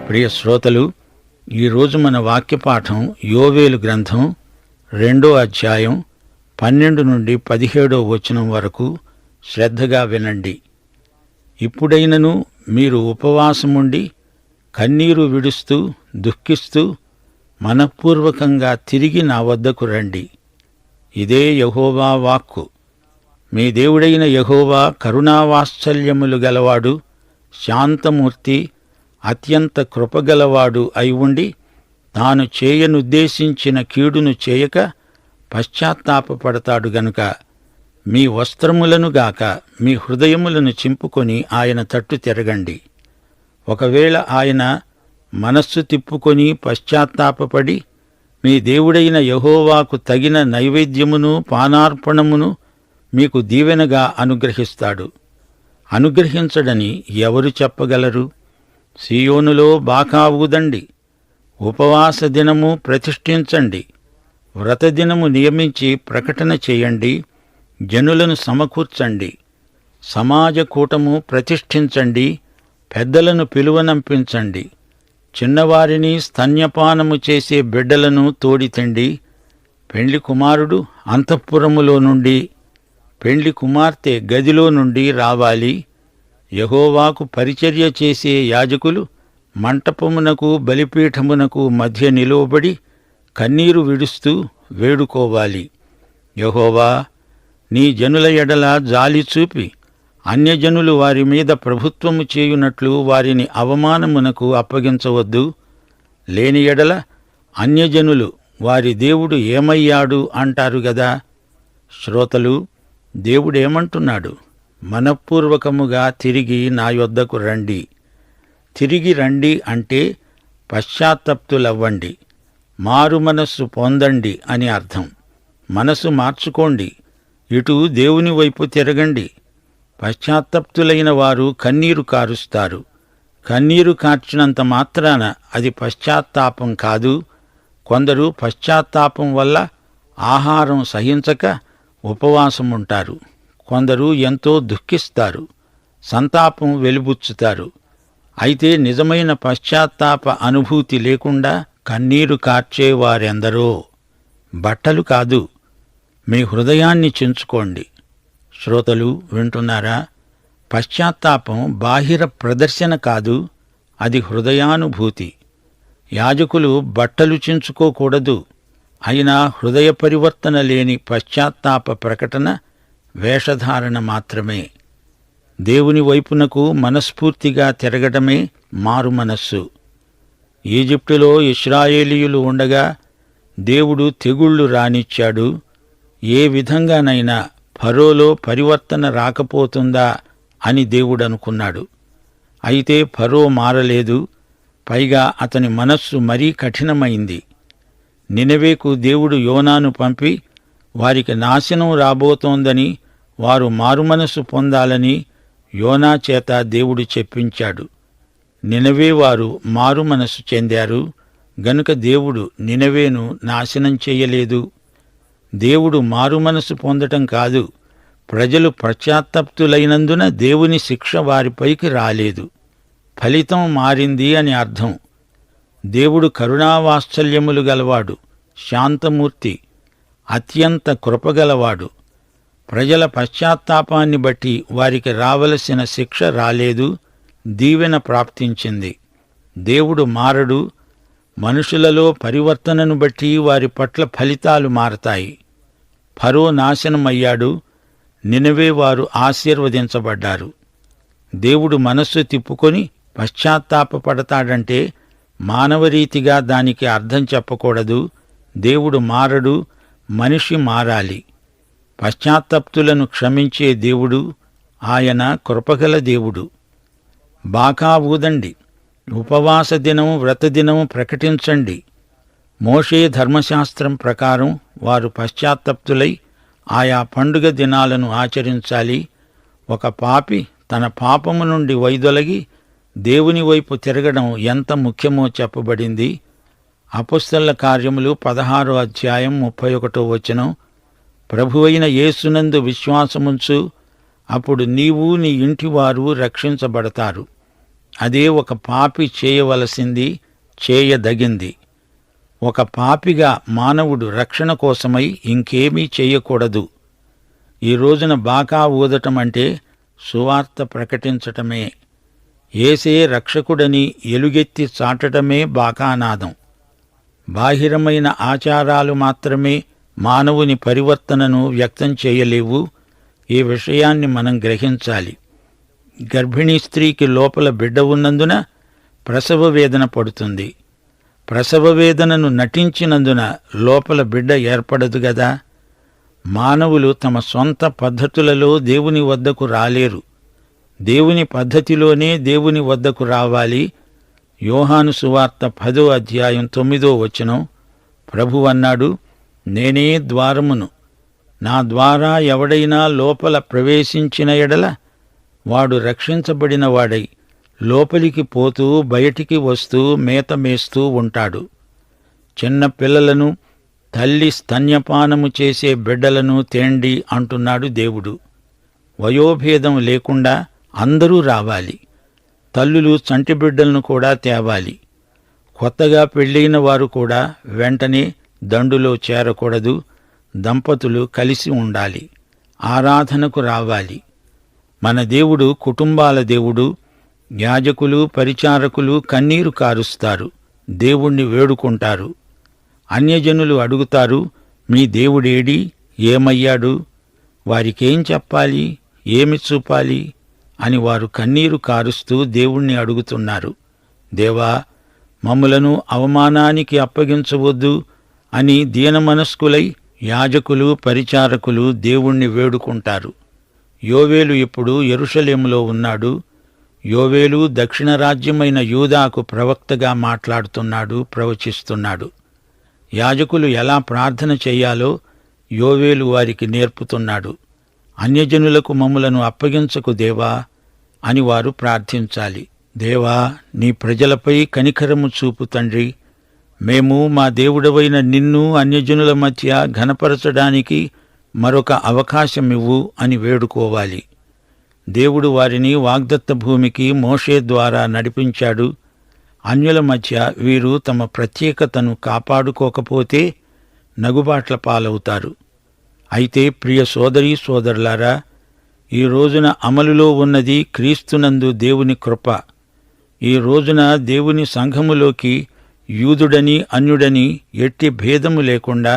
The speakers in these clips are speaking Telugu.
ప్రియ శ్రోతలు, ఈరోజు మన వాక్యపాఠం యోవేలు గ్రంథం 2వ అధ్యాయం 12 నుండి 17వ వచనం వరకు. శ్రద్ధగా వినండి. ఇప్పుడైనను మీరు ఉపవాసముండి కన్నీరు విడుస్తూ దుఃఖిస్తూ మనఃపూర్వకంగా తిరిగి నా వద్దకు రండి. ఇదే యెహోవా వాక్కు. మీ దేవుడైన యెహోవా కరుణావాత్సల్యములు గలవాడు, శాంతమూర్తి, అత్యంత కృపగలవాడు అయి ఉండి తాను చేయనుద్దేశించిన కీడును చేయక పశ్చాత్తాపపడతాడు గనుక మీ వస్త్రములను గాక మీ హృదయములను చింపుకొని ఆయన తట్టు తిరగండి. ఒకవేళ ఆయన మనస్సు తిప్పుకొని పశ్చాత్తాపపడి మీ దేవుడైన యెహోవాకు తగిన నైవేద్యమును పానార్పణమును మీకు దీవెనగా అనుగ్రహిస్తాడు. అనుగ్రహించడని ఎవరు చెప్పగలరు? సీయోనులో బాకా ఊదండి, ఉపవాస దినము ప్రతిష్ఠించండి, వ్రతదినము నియమించి ప్రకటన చేయండి, జనులను సమకూర్చండి, సమాజ కూటము ప్రతిష్ఠించండి, పెద్దలను పిలువనంపించండి, చిన్నవారిని స్తన్యపానము చేసే బిడ్డలను తోడితండి. పెండ్లి కుమారుడు అంతఃపురములో నుండి, పెండ్లి కుమార్తె గదిలో నుండి రావాలి. యెహోవాకు పరిచర్య చేసే యాజకులు మంటపమునకు బలిపీఠమునకు మధ్య నిలువబడి కన్నీరు విడుస్తూ వేడుకోవాలి. యెహోవా, నీ జనుల ఎడల జాలి చూపి అన్యజనులు వారి మీద ప్రభుత్వము చేయునట్లు వారిని అవమానమునకు అప్పగించవద్దు. లేని ఎడల అన్యజనులు వారి దేవుడు ఏమయ్యాడు అంటారు గదా. శ్రోతలు, దేవుడేమంటున్నాడు? మనఃపూర్వకముగా తిరిగి నా యొద్దకు రండి. తిరిగి రండి అంటే పశ్చాత్తప్తులవ్వండి, మారు మనస్సు పొందండి అని అర్థం. మనసు మార్చుకోండి, ఇటు దేవుని వైపు తిరగండి. పశ్చాత్తప్తులైన వారు కన్నీరు కారుస్తారు. కన్నీరు కార్చినంత మాత్రాన అది పశ్చాత్తాపం కాదు. కొందరు పశ్చాత్తాపం వల్ల ఆహారం సహించక ఉపవాసముంటారు. కొందరు ఎంతో దుఃఖిస్తారు, సంతాపం వెలిబుచ్చుతారు. అయితే నిజమైన పశ్చాత్తాప అనుభూతి లేకుండా కన్నీరు కార్చేవారెందరో. బట్టలు కాదు, మీ హృదయాన్ని చించుకోండి. శ్రోతలు వింటున్నారా? పశ్చాత్తాపం బాహిర ప్రదర్శన కాదు, అది హృదయానుభూతి. యాజకులు బట్టలు చించుకోకూడదు. అయినా హృదయ పరివర్తన లేని పశ్చాత్తాప ప్రకటన వేషధారణ మాత్రమే. దేవుని వైపునకు మనస్ఫూర్తిగా తిరగడమే మారు మనస్సు. ఈజిప్టులో ఇశ్రాయేలీయులు ఉండగా దేవుడు తెగుళ్లు రానిచ్చాడు. ఏ విధంగానైనా ఫరోలో పరివర్తన రాకపోతుందా అని దేవుడనుకున్నాడు. అయితే ఫరో మారలేదు. పైగా అతని మనస్సు మరీ కఠినమైంది. నినవేకు దేవుడు యోనాను పంపి వారికి నాశనం రాబోతోందని, వారు మారుమనస్సు పొందాలని యోనా చేత దేవుడు చెప్పించాడు. నినవే వారు మారుమనస్సు చెందారు గనుక దేవుడు నినవేను నాశనం చెయ్యలేదు. దేవుడు మారుమనస్సు పొందటం కాదు, ప్రజలు పశ్చాత్తప్తులైనందున దేవుని శిక్ష వారిపైకి రాలేదు. ఫలితం మారింది అని అర్థం. దేవుడు కరుణావాత్సల్యములు గలవాడు, శాంతమూర్తి, అత్యంత కృపగలవాడు. ప్రజల పశ్చాత్తాపాన్ని బట్టి వారికి రావలసిన శిక్ష రాలేదు, దీవెన ప్రాప్తించింది. దేవుడు మారడు. మనుషులలో పరివర్తనను బట్టి వారి పట్ల ఫలితాలు మారతాయి. ఫరో నాశనమయ్యాడు, నినవే వారు ఆశీర్వదించబడ్డారు. దేవుడు మనస్సు తిప్పుకొని పశ్చాత్తాపపడతాడంటే మానవరీతిగా దానికి అర్థం చెప్పకూడదు. దేవుడు మారడు, మనిషి మారాలి. పశ్చాత్తప్తులను క్షమించే దేవుడు, ఆయన కృపగల దేవుడు. బాకా ఊదండి, ఉపవాస దినం వ్రతదినం ప్రకటించండి. మోషే ధర్మశాస్త్రం ప్రకారం వారు పశ్చాత్తప్తులై ఆయా పండుగ దినాలను ఆచరించాలి. ఒక పాపి తన పాపము నుండి వైదొలగి దేవుని వైపు తిరగడం ఎంత ముఖ్యమో చెప్పబడింది. అపొస్తలుల కార్యములు 16వ అధ్యాయం 31వ వచనం. ప్రభువైన యేసునందు విశ్వాసముంచు, అప్పుడు నీవు నీ ఇంటివారు రక్షించబడతారు. అదే ఒక పాపి చేయవలసింది, చేయదగింది. ఒక పాపిగా మానవుడు రక్షణ కోసమై ఇంకేమీ చేయకూడదు. ఈ రోజున బాకా ఊదటం అంటే సువార్త ప్రకటించటమే. యేసే రక్షకుడని ఎలుగెత్తి చాటటమే బాకానాదం. బాహిరమైన ఆచారాలు మాత్రమే మానవుని పరివర్తనను వ్యక్తం చేయలేవు. ఈ విషయాన్ని మనం గ్రహించాలి. గర్భిణీ స్త్రీకి లోపల బిడ్డ ఉన్నందున ప్రసవ వేదన పడుతుంది. ప్రసవ వేదనను నటించినందున లోపల బిడ్డ ఏర్పడదు గదా. మానవులు తమ సొంత పద్ధతులలో దేవుని వద్దకు రాలేరు. దేవుని పద్ధతిలోనే దేవుని వద్దకు రావాలి. యోహాను సువార్త 10వ అధ్యాయం 9వ వచనం ప్రభువన్నాడు, నేనే ద్వారమును. నా ద్వారా ఎవడైనా లోపల ప్రవేశించిన ఎడల వాడు రక్షించబడిన వాడై లోపలికి పోతూ బయటికి వస్తూ మేత మేస్తూ ఉంటాడు. చిన్న పిల్లలను, తల్లి స్తన్యపానము చేసే బిడ్డలను తేండి అంటున్నాడు దేవుడు. వయోభేదం లేకుండా అందరూ రావాలి. తల్లులు చంటి బిడ్డలను కూడా తేవాలి. కొత్తగా పెళ్ళైన వారు కూడా వెంటనే దండులో చేరకూడదు. దంపతులు కలిసి ఉండాలి. ఆరాధనకు రావాలి. మన దేవుడు కుటుంబాల దేవుడు. యాజకులు, పరిచారకులు కన్నీరు కారుస్తారు, దేవుణ్ణి వేడుకుంటారు. అన్యజనులు అడుగుతారు, మీ దేవుడేడి, ఏమయ్యాడు? వారికేం చెప్పాలి, ఏమి చూపాలి అని వారు కన్నీరు కారుస్తూ దేవుణ్ణి అడుగుతున్నారు. దేవా, మమ్ములను అవమానానికి అప్పగించవద్దు అని దీనమనస్కులై యాజకులు, పరిచారకులు దేవుణ్ణి వేడుకుంటారు. యోవేలు ఇప్పుడు యెరూషలేములో ఉన్నాడు. యోవేలు దక్షిణ రాజ్యమైన యూదాకు ప్రవక్తగా మాట్లాడుతున్నాడు, ప్రవచిస్తున్నాడు. యాజకులు ఎలా ప్రార్థన చెయ్యాలో యోవేలు వారికి నేర్పుతున్నాడు. అన్యజనులకు మమ్ములను అప్పగించకు దేవా అని వారు ప్రార్థించాలి. దేవా, నీ ప్రజలపై కనికరము చూపు తండ్రి. మేము మా దేవుడవైన నిన్ను అన్యజనుల మధ్య ఘనపరచడానికి మరొక అవకాశమివ్వు అని వేడుకోవాలి. దేవుడు వారిని వాగ్దత్త భూమికి మోషే ద్వారా నడిపించాడు. అన్యుల మధ్య వీరు తమ ప్రత్యేకతను కాపాడుకోకపోతే నగుబాట్ల పాలవుతారు. అయితే ప్రియ సోదరీ సోదరులారా, ఈ రోజున అమలులో ఉన్నది క్రీస్తునందు దేవుని కృప. ఈ రోజున దేవుని సంఘములోకి యూదుడని అన్యుడని ఎట్టి భేదము లేకుండా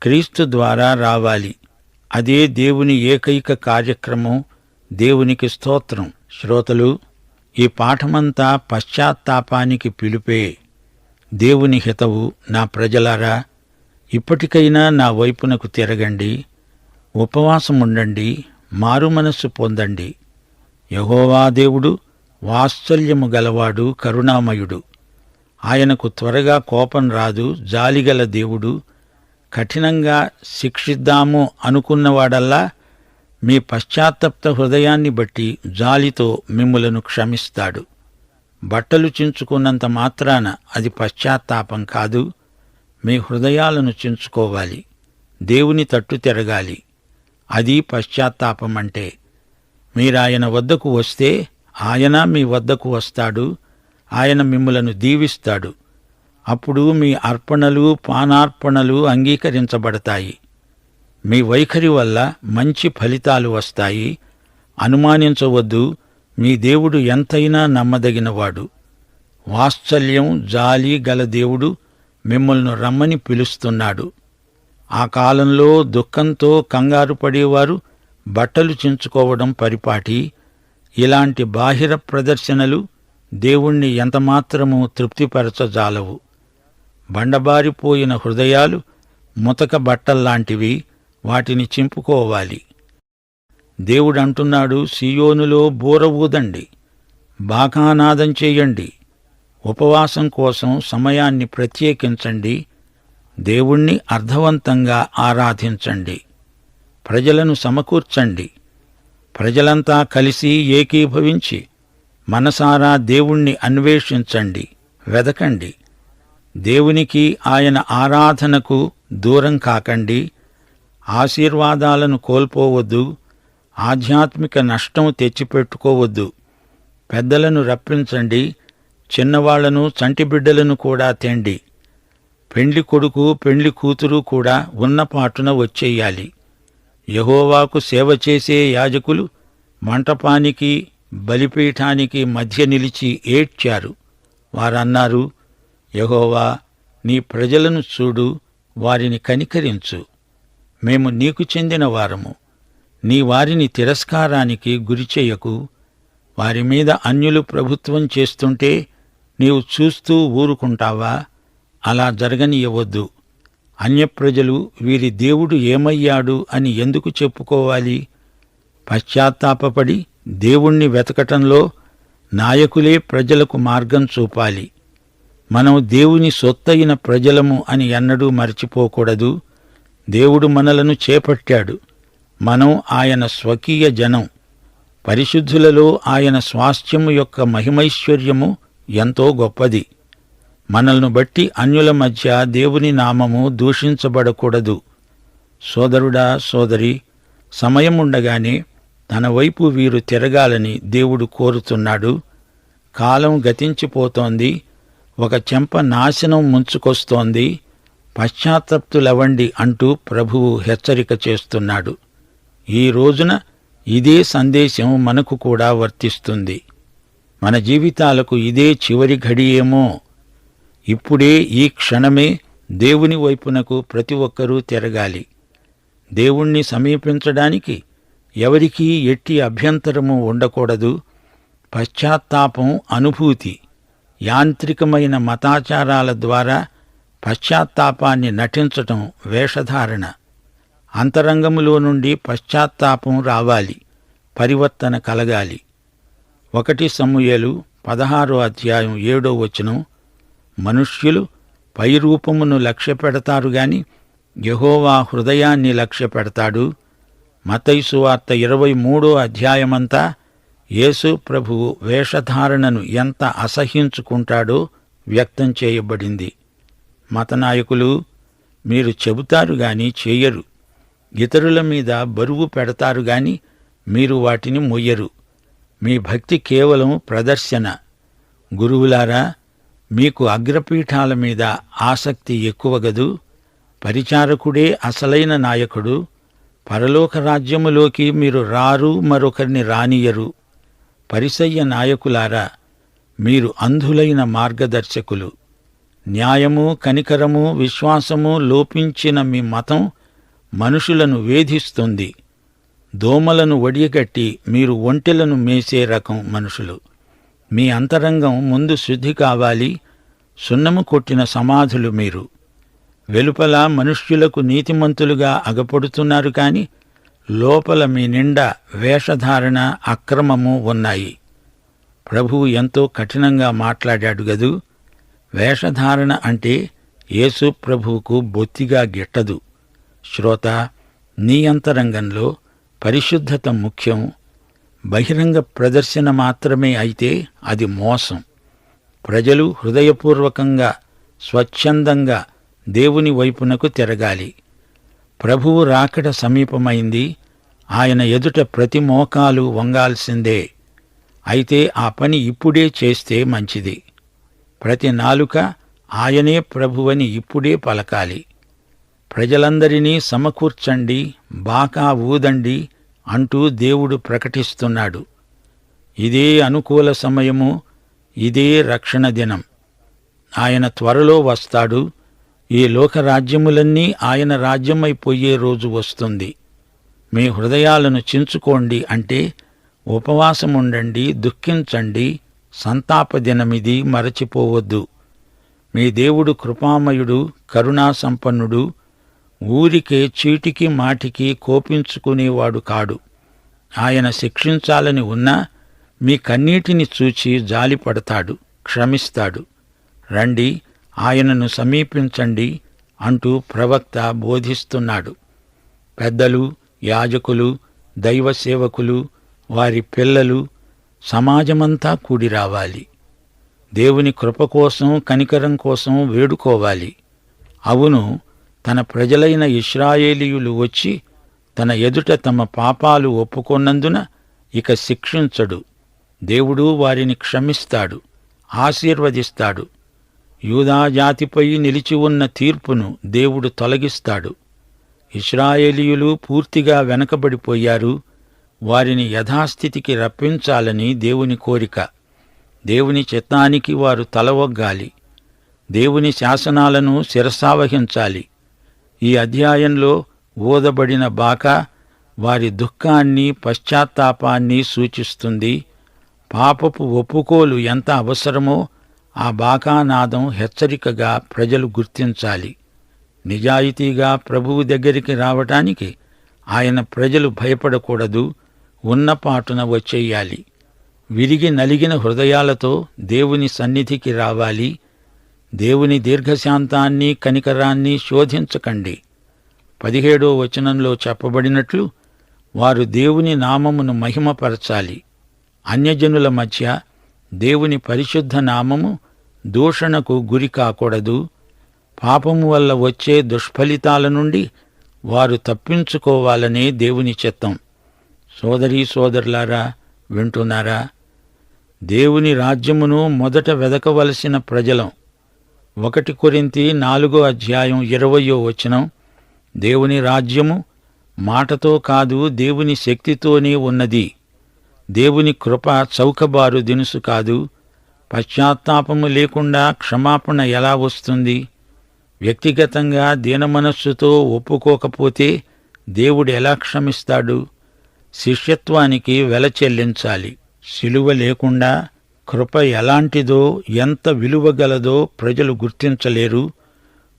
క్రీస్తు ద్వారా రావాలి. అదే దేవుని ఏకైక కార్యక్రమం. దేవునికి స్తోత్రం. శ్రోతలు, ఈ పాఠమంతా పశ్చాత్తాపానికి పిలుపే. దేవుని హితవు. నా ప్రజలారా, ఇప్పటికైనా నా వైపునకు తిరగండి, ఉపవాసముండండి, మారుమనస్సు పొందండి. యెహోవా దేవుడు వాత్సల్యము గలవాడు, కరుణామయుడు. ఆయనకు త్వరగా కోపం రాదు, జాలిగల దేవుడు. కఠినంగా శిక్షిద్దాము అనుకున్నవాడల్లా మీ పశ్చాత్తప్త హృదయాన్ని బట్టి జాలితో మిమ్ములను క్షమిస్తాడు. బట్టలు చించుకున్నంత మాత్రాన అది పశ్చాత్తాపం కాదు. మీ హృదయాలను చించుకోవాలి. దేవుని తట్టు తిరగాలి. అది పశ్చాత్తాపమంటే. మీరాయన వద్దకు వస్తే ఆయన మీ వద్దకు వస్తాడు. ఆయన మిమ్ములను దీవిస్తాడు. అప్పుడు మీ అర్పణలు, పానార్పణలు అంగీకరించబడతాయి. మీ వైఖరి వల్ల మంచి ఫలితాలు వస్తాయి. అనుమానించవద్దు. మీ దేవుడు ఎంతైనా నమ్మదగినవాడు. వాత్సల్యం, జాలి గల దేవుడు మిమ్మల్ని రమ్మని పిలుస్తున్నాడు. ఆ కాలంలో దుఃఖంతో కంగారు పడేవారు బట్టలు చించుకోవడం పరిపాటి. ఇలాంటి బాహిర ప్రదర్శనలు దేవుణ్ణి ఎంతమాత్రమూ తృప్తిపరచజాలవు. బండబారిపోయిన హృదయాలు ముతక బట్టల్లాంటివి. వాటిని చింపుకోవాలి. దేవుడంటున్నాడు, సీయోనులో బూర ఊదండి, బాకానాదం చెయ్యండి. ఉపవాసం కోసం సమయాన్ని ప్రత్యేకించండి. దేవుణ్ణి అర్థవంతంగా ఆరాధించండి. ప్రజలను సమకూర్చండి. ప్రజలంతా కలిసి ఏకీభవించి మనసారా దేవుణ్ణి అన్వేషించండి, వెదకండి. దేవునికి, ఆయన ఆరాధనకు దూరం కాకండి. ఆశీర్వాదాలను కోల్పోవద్దు. ఆధ్యాత్మిక నష్టం తెచ్చిపెట్టుకోవద్దు. పెద్దలను రప్పించండి, చిన్నవాళ్లను చంటిబిడ్డలను కూడా తేండి. పెండ్లి కొడుకు పెండ్లి కూతురు కూడా ఉన్నపాటున వచ్చేయాలి. యెహోవాకు సేవ చేసే యాజకులు మంటపానికి బలిపీఠానికి మధ్య నిలిచి ఏడ్చారు. వారన్నారు, యెహోవా, నీ ప్రజలను చూడు, వారిని కనికరించు. మేము నీకు చెందిన వారము. నీ వారిని తిరస్కారానికి గురిచేయకు. వారి మీద అన్యులు ప్రభుత్వం చేస్తుంటే నీవు చూస్తూ ఊరుకుంటావా? అలా జరగనీయవద్దు. అన్యప్రజలు వీరి దేవుడు ఏమయ్యాడు అని ఎందుకు చెప్పుకోవాలి? పశ్చాత్తాపపడి దేవుణ్ణి వెతకటంలో నాయకులే ప్రజలకు మార్గం చూపాలి. మనం దేవుని సొత్తయిన ప్రజలము అని ఎన్నడూ మరచిపోకూడదు. దేవుడు మనలను చేపట్టాడు. మనం ఆయన స్వకీయ జనం. పరిశుద్ధులలో ఆయన స్వాస్థ్యము యొక్క మహిమైశ్వర్యము ఎంతో గొప్పది. మనల్ని బట్టి అన్యుల మధ్య దేవుని నామము దూషించబడకూడదు. సోదరుడా, సోదరి, సమయముండగానే తన వైపు వీరు తిరగాలని దేవుడు కోరుతున్నాడు. కాలం గతించిపోతోంది. ఒక చెంప నాశనం ముంచుకొస్తోంది. పశ్చాత్తప్తులవండి అంటూ ప్రభువు హెచ్చరిక చేస్తున్నాడు. ఈ రోజున ఇదే సందేశం మనకు కూడా వర్తిస్తుంది. మన జీవితాలకు ఇదే చివరి ఘడియేమో. ఇప్పుడే, ఈ క్షణమే దేవుని వైపునకు ప్రతి ఒక్కరూ తిరగాలి. దేవుణ్ణి సమీపించడానికి ఎవరికీ ఎట్టి అభ్యంతరము ఉండకూడదు. పశ్చాత్తాపం అనుభూతి. యాంత్రికమైన మతాచారాల ద్వారా పశ్చాత్తాపాన్ని నటించటం వేషధారణ. అంతరంగములో నుండి పశ్చాత్తాపం రావాలి, పరివర్తన కలగాలి. 1 సమూయేలు 16:7 మనుష్యులు పైరూపమును లక్ష్యపెడతారు గాని యెహోవా హృదయాన్ని లక్ష్యపెడతాడు. మత్తయి సువార్త 23 యేసు ప్రభువు వేషధారణను ఎంత అసహ్యించుకుంటాడో వ్యక్తం చేయబడింది. మతనాయకులు, మీరు చెబుతారు గాని చేయరు. ఇతరుల మీద బరువు పెడతారు గాని మీరు వాటిని మొయ్యరు. మీ భక్తి కేవలం ప్రదర్శన. గురువులారా, మీకు అగ్రపీఠాల మీద ఆసక్తి ఎక్కువగదు. పరిచారకుడే అసలైన నాయకుడు. పరలోక రాజ్యములోకి మీరు రారు, మరొకరిని రానియరు. పరిసయ్య నాయకులారా, మీరు అంధులైన మార్గదర్శకులు. న్యాయము, కనికరము, విశ్వాసము లోపించిన మీ మతం మనుషులను వేధిస్తుంది. దోమలను వడియగట్టి మీరు ఒంటెలను మేసే రకం మనుషులు. మీ అంతరంగం ముందు శుద్ధి కావాలి. సున్నము కొట్టిన సమాధులు మీరు. వెలుపల మనుష్యులకు నీతిమంతులుగా అగపడుతున్నారు కాని లోపల మీ నిండా వేషధారణ, అక్రమము ఉన్నాయి. ప్రభువు ఎంతో కఠినంగా మాట్లాడాడు గదూ. వేషధారణ అంటే యేసు ప్రభువుకు బొత్తిగా గిట్టదు. శ్రోత, నీ అంతరంగంలో పరిశుద్ధత ముఖ్యం. బహిరంగ ప్రదర్శన మాత్రమే అయితే అది మోసం. ప్రజలు హృదయపూర్వకంగా, స్వచ్ఛందంగా దేవుని వైపునకు తిరగాలి. ప్రభువు రాకడ సమీపమైంది. ఆయన ఎదుట ప్రతి మోకాలు వంగాల్సిందే. అయితే ఆ పని ఇప్పుడే చేస్తే మంచిది. ప్రతి నాలుక ఆయనే ప్రభువని ఇప్పుడే పలకాలి. ప్రజలందరినీ సమకూర్చండి, బాకా ఊదండి అంటూ దేవుడు ప్రకటిస్తున్నాడు. ఇదే అనుకూల సమయము, ఇదే రక్షణ దినం. ఆయన త్వరలో వస్తాడు. ఈ లోకరాజ్యములన్నీ ఆయన రాజ్యమైపోయే రోజు వస్తుంది. మీ హృదయాలను చించుకోండి అంటే ఉపవాసముండండి, దుఃఖించండి. సంతాప దినమిది, మరచిపోవద్దు. మీ దేవుడు కృపామయుడు, కరుణాసంపన్నుడు. ఊరికే చీటికి మాటికి కోపించుకునేవాడు కాడు. ఆయన శిక్షించాలని ఉన్నా మీ కన్నీటిని చూచి జాలిపడతాడు, క్షమిస్తాడు. రండి, ఆయనను సమీపించండి అంటూ ప్రవక్త బోధిస్తున్నాడు. పెద్దలు, యాజకులు, దైవ సేవకులు, వారి పిల్లలు, సమాజమంతా కూడి రావాలి. దేవుని కృప కోసం, కనికరం కోసం వేడుకోవాలి. అవును, తన ప్రజలైన ఇశ్రాయేలీయులు వచ్చి తన ఎదుట తమ పాపాలు ఒప్పుకొన్నందున ఇక శిక్షించడు. దేవుడు వారిని క్షమిస్తాడు, ఆశీర్వదిస్తాడు. యూదా జాతిపై నిలిచి ఉన్న తీర్పును దేవుడు తొలగిస్తాడు. ఇశ్రాయేలీయులు పూర్తిగా వెనకబడిపోయారు. వారిని యథాస్థితికి రప్పించాలని దేవుని కోరిక. దేవుని చిత్తానికి వారు తలవొగ్గాలి. దేవుని శాసనాలను శిరసావహించాలి. ఈ అధ్యాయంలో ఊదబడిన బాకా వారి దుఃఖాన్ని, పశ్చాత్తాపాన్ని సూచిస్తుంది. పాపపు ఒప్పుకోలు ఎంత అవసరమో ఆ బాకానాదం హెచ్చరికగా ప్రజలు గుర్తించాలి. నిజాయితీగా ప్రభువు దగ్గరికి రావటానికి ఆయన ప్రజలు భయపడకూడదు, ఉన్నపాటున వచ్చేయాలి. విరిగి నలిగిన హృదయాలతో దేవుని సన్నిధికి రావాలి. దేవుని దీర్ఘశాంతాన్ని, కనికరాన్ని శోధించకండి. 17వ వచనంలో చెప్పబడినట్లు వారు దేవుని నామమును మహిమపరచాలి. అన్యజనుల మధ్య దేవుని పరిశుద్ధ నామము దూషణకు గురి కాకూడదు. పాపము వల్ల వచ్చే దుష్ఫలితాల నుండి వారు తప్పించుకోవాలనే దేవుని చిత్తం. సోదరీ సోదరులారా, వింటున్నారా? దేవుని రాజ్యమును మొదట వెదకవలసిన ప్రజలం. 1 కొరింథీ 4:20 వచనం, దేవుని రాజ్యము మాటతో కాదు, దేవుని శక్తితోనే ఉన్నది. దేవుని కృప చౌకబారు దినుసు కాదు. పశ్చాత్తాపము లేకుండా క్షమాపణ ఎలా వస్తుంది? వ్యక్తిగతంగా దీనమనస్సుతో ఒప్పుకోకపోతే దేవుడు ఎలా క్షమిస్తాడు? శిష్యత్వానికి వెల చెల్లించాలి. శిలువ లేకుండా కృప ఎలాంటిదో, ఎంత విలువగలదో ప్రజలు గుర్తించలేరు.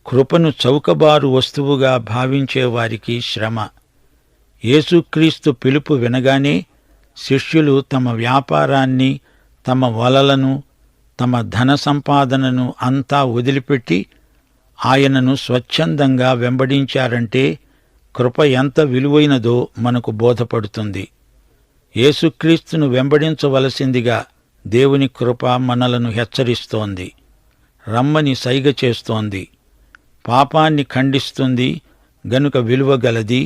కృపను చౌకబారు వస్తువుగా భావించేవారికి శ్రమ. యేసుక్రీస్తు పిలుపు వినగానే శిష్యులు తమ వ్యాపారాన్ని, తమ వలలను, తమ ధన సంపాదనను అంతా వదిలిపెట్టి ఆయనను స్వచ్ఛందంగా వెంబడించారంటే కృప ఎంత విలువైనదో మనకు బోధపడుతుంది. యేసుక్రీస్తును వెంబడించవలసిందిగా దేవుని కృప మనలను హెచ్చరిస్తోంది, రమ్మని సైగ చేస్తోంది. పాపాన్ని ఖండిస్తుంది గనుక విలువగలది.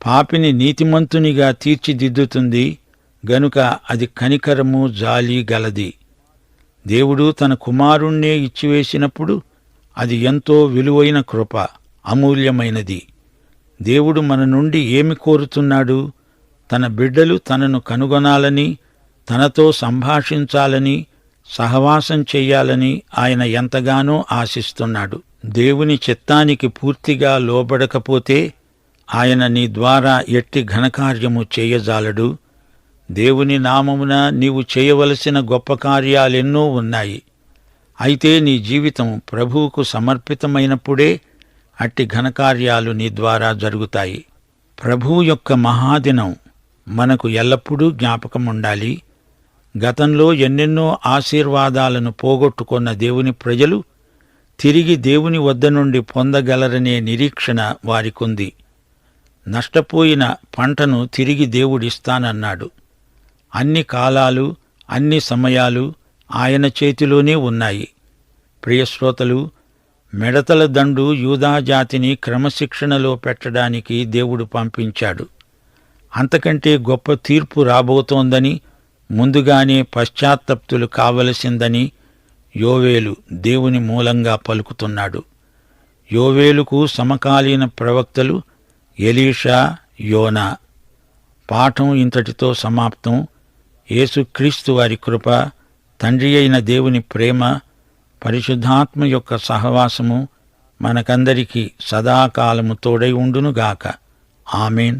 పాపిని నీతిమంతునిగా తీర్చిదిద్దుతుంది గనుక అది కనికరము, జాలి గలది. దేవుడు తన కుమారుణ్ణే ఇచ్చివేసినప్పుడు అది ఎంతో విలువైన కృప, అమూల్యమైనది. దేవుడు మన నుండి ఏమి కోరుతున్నాడు? తన బిడ్డలు తనను కనుగొనాలని, తనతో సంభాషించాలని, సహవాసం చెయ్యాలని ఆయన ఎంతగానో ఆశిస్తున్నాడు. దేవుని చిత్తానికి పూర్తిగా లోబడకపోతే ఆయన నీ ద్వారా ఎట్టి ఘనకార్యము చేయజాలడు. దేవుని నామమున నీవు చేయవలసిన గొప్ప కార్యాలెన్నో ఉన్నాయి. అయితే నీ జీవితం ప్రభువుకు సమర్పితమైనప్పుడే అట్టి ఘనకార్యాలు నీ ద్వారా జరుగుతాయి. ప్రభువు యొక్క మహాదినం మనకు ఎల్లప్పుడూ జ్ఞాపకముండాలి. గతంలో ఎన్నెన్నో ఆశీర్వాదాలను పోగొట్టుకున్న దేవుని ప్రజలు తిరిగి దేవుని వద్ద నుండి పొందగలరనే నిరీక్షణ వారికుంది. నష్టపోయిన పంటను తిరిగి దేవుడిస్తానన్నాడు. అన్ని కాలాలు, అన్ని సమయాలు ఆయన చేతిలోనే ఉన్నాయి. ప్రియశ్రోతలు, మిడతల దండు యూదాజాతిని క్రమశిక్షణలో పెట్టడానికి దేవుడు పంపించాడు. అంతకంటే గొప్ప తీర్పు రాబోతోందని, ముందుగానే పశ్చాత్తప్తులు కావలసిందని యోవేలు దేవుని మూలంగా పలుకుతున్నాడు. యోవేలుకు సమకాలీన ప్రవక్తలు ఎలీషా, యోనా. పాఠం ఇంతటితో సమాప్తం. యేసుక్రీస్తు వారి కృప, తండ్రి అయిన దేవుని ప్రేమ, పరిశుద్ధాత్మ యొక్క సహవాసము మనకందరికీ సదాకాలము తోడై ఉండునుగాక. ఆమేన్.